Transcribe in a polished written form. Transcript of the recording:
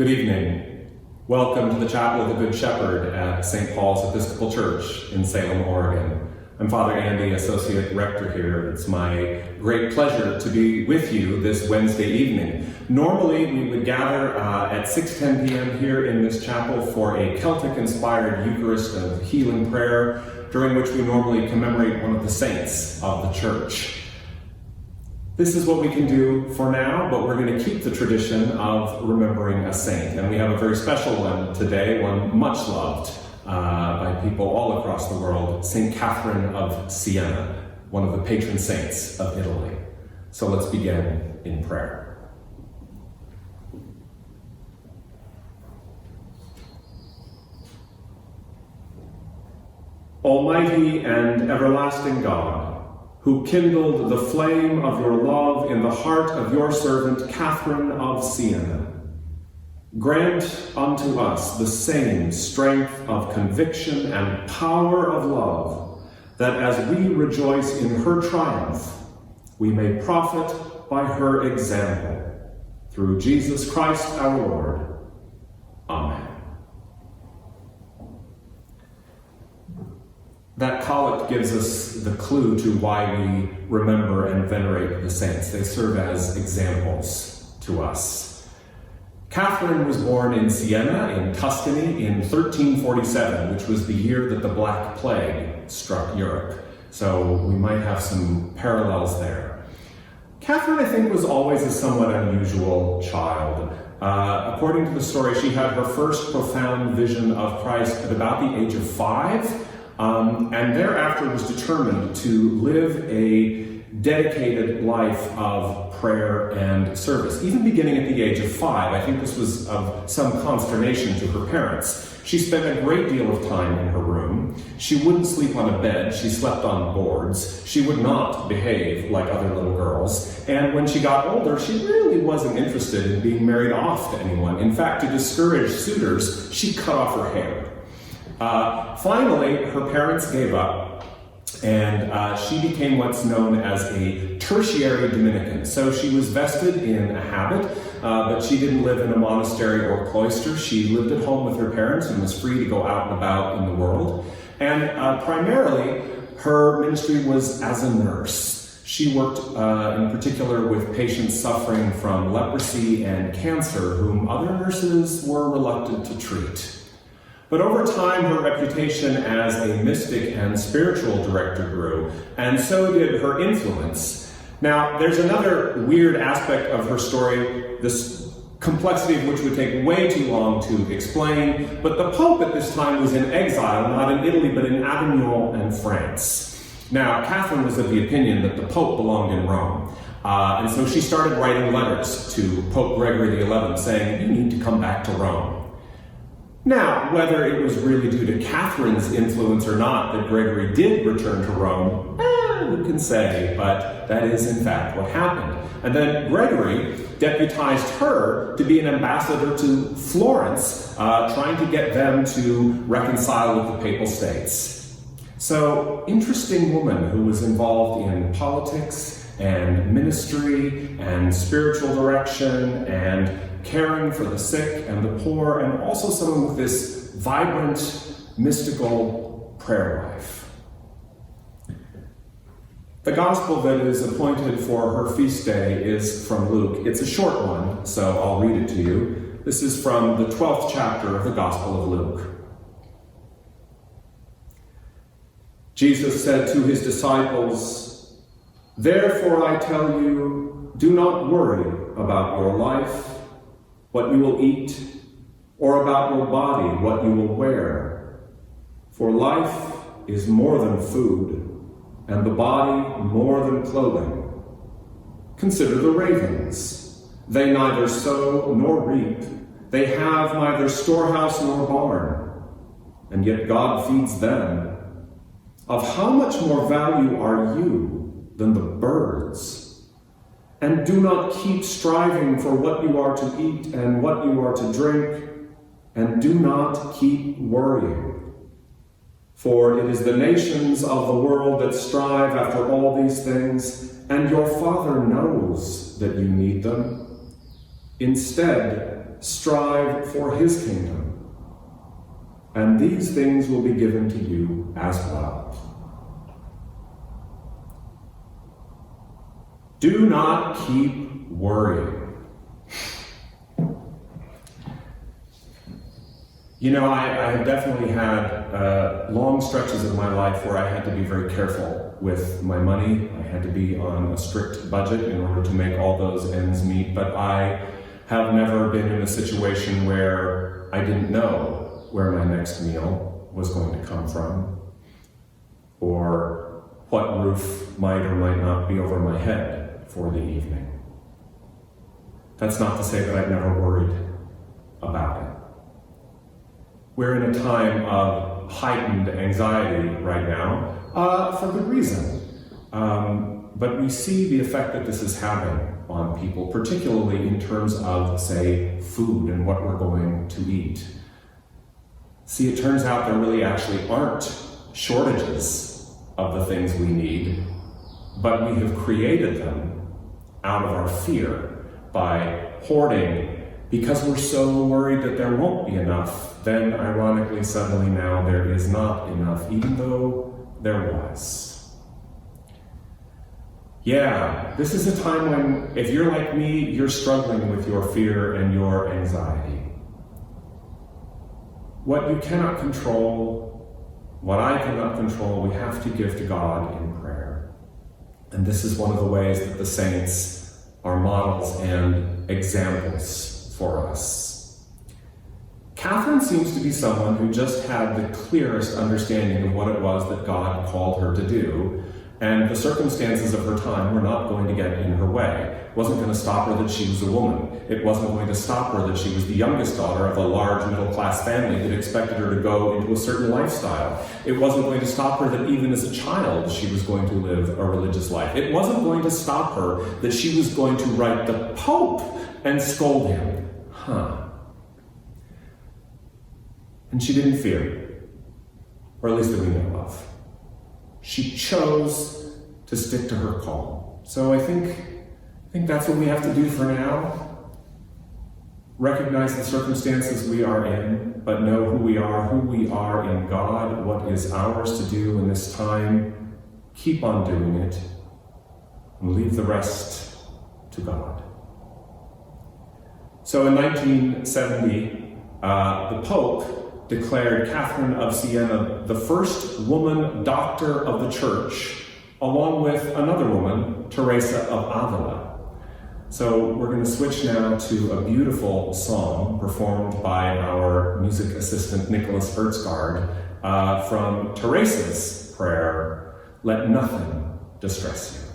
Good evening. Welcome to the Chapel of the Good Shepherd at St. Paul's Episcopal Church in Salem, Oregon. I'm Father Andy, Associate Rector here. It's my great pleasure to be with you this Wednesday evening. Normally, we would gather at 6:10 p.m. here in this chapel for a Celtic-inspired Eucharist of healing prayer, during which we normally commemorate one of the saints of the Church. This is what we can do for now, but we're going to keep the tradition of remembering a saint. And we have a very special one today, one much loved by people all across the world, St. Catherine of Siena, one of the patron saints of Italy. So let's begin in prayer. Almighty and everlasting God, who kindled the flame of your love in the heart of your servant Catherine of Siena, grant unto us the same strength of conviction and power of love, that as we rejoice in her triumph, we may profit by her example. Through Jesus Christ our Lord. Amen. That collect gives us the clue to why we remember and venerate the saints. They serve as examples to us. Catherine was born in Siena, in Tuscany, in 1347, which was the year that the Black Plague struck Europe. So we might have some parallels there. Catherine, I think, was always a somewhat unusual child. According to the story, she had her first profound vision of Christ at about the age of 5. And thereafter was determined to live a dedicated life of prayer and service. Even beginning at the age of 5, I think this was of some consternation to her parents. She spent a great deal of time in her room. She wouldn't sleep on a bed. She slept on boards. She would not behave like other little girls. And when she got older, she really wasn't interested in being married off to anyone. In fact, to discourage suitors, she cut off her hair. Finally, her parents gave up, and she became what's known as a tertiary Dominican. So she was vested in a habit, but she didn't live in a monastery or cloister. She lived at home with her parents and was free to go out and about in the world. And primarily, her ministry was as a nurse. She worked in particular with patients suffering from leprosy and cancer, whom other nurses were reluctant to treat. But over time, her reputation as a mystic and spiritual director grew, and so did her influence. Now, there's another weird aspect of her story, this complexity of which would take way too long to explain, but the Pope at this time was in exile, not in Italy, but in Avignon and France. Now, Catherine was of the opinion that the Pope belonged in Rome, and so she started writing letters to Pope Gregory XI saying, "You need to come back to Rome." Now, whether it was really due to Catherine's influence or not that Gregory did return to Rome, who can say, but that is in fact what happened. And then Gregory deputized her to be an ambassador to Florence, trying to get them to reconcile with the Papal States. So, interesting woman who was involved in politics and ministry and spiritual direction and caring for the sick and the poor, and also someone with this vibrant, mystical prayer life. The gospel that is appointed for her feast day is from Luke. It's a short one, so I'll read it to you. This is from the 12th chapter of the Gospel of Luke. Jesus said to his disciples, "Therefore I tell you, do not worry about your life, what you will eat, or about your body, what you will wear. For life is more than food, and the body more than clothing. Consider the ravens. They neither sow nor reap. They have neither storehouse nor barn, and yet God feeds them. Of how much more value are you than the birds? And do not keep striving for what you are to eat and what you are to drink, and do not keep worrying. For it is the nations of the world that strive after all these things, and your Father knows that you need them. Instead, strive for his kingdom, and these things will be given to you as well. Do not keep worrying. You know, I have definitely had long stretches of my life where I had to be very careful with my money. I had to be on a strict budget in order to make all those ends meet, but I have never been in a situation where I didn't know where my next meal was going to come from, or what roof might or might not be over my head for the evening. That's not to say that I've never worried about it. We're in a time of heightened anxiety right now, for good reason. But we see the effect that this is having on people, particularly in terms of, say, food and what we're going to eat. See, it turns out there really actually aren't shortages of the things we need, but we have created them out of our fear by hoarding. Because we're so worried that there won't be enough, then ironically, suddenly now there is not enough, even though there was. Yeah, this is a time when, if you're like me, you're struggling with your fear and your anxiety. What you cannot control, what I cannot control, we have to give to God in prayer. And this is one of the ways that the saints are models and examples for us. Catherine seems to be someone who just had the clearest understanding of what it was that God called her to do, and the circumstances of her time were not going to get in her way. It wasn't going to stop her that she was a woman. It wasn't going to stop her that she was the youngest daughter of a large middle-class family that expected her to go into a certain lifestyle. It wasn't going to stop her that even as a child she was going to live a religious life. It wasn't going to stop her that she was going to write the Pope and scold him. And she didn't fear, or at least that we know of. She chose to stick to her call. So I think that's what we have to do for now. Recognize the circumstances we are in, but know who we are in God, what is ours to do in this time. Keep on doing it, and leave the rest to God. So in 1970, the Pope declared Catherine of Siena the first woman doctor of the Church, along with another woman, Teresa of Avila. So we're going to switch now to a beautiful song performed by our music assistant, Nicholas Ertzgaard, from Teresa's prayer, "Let Nothing Distress You."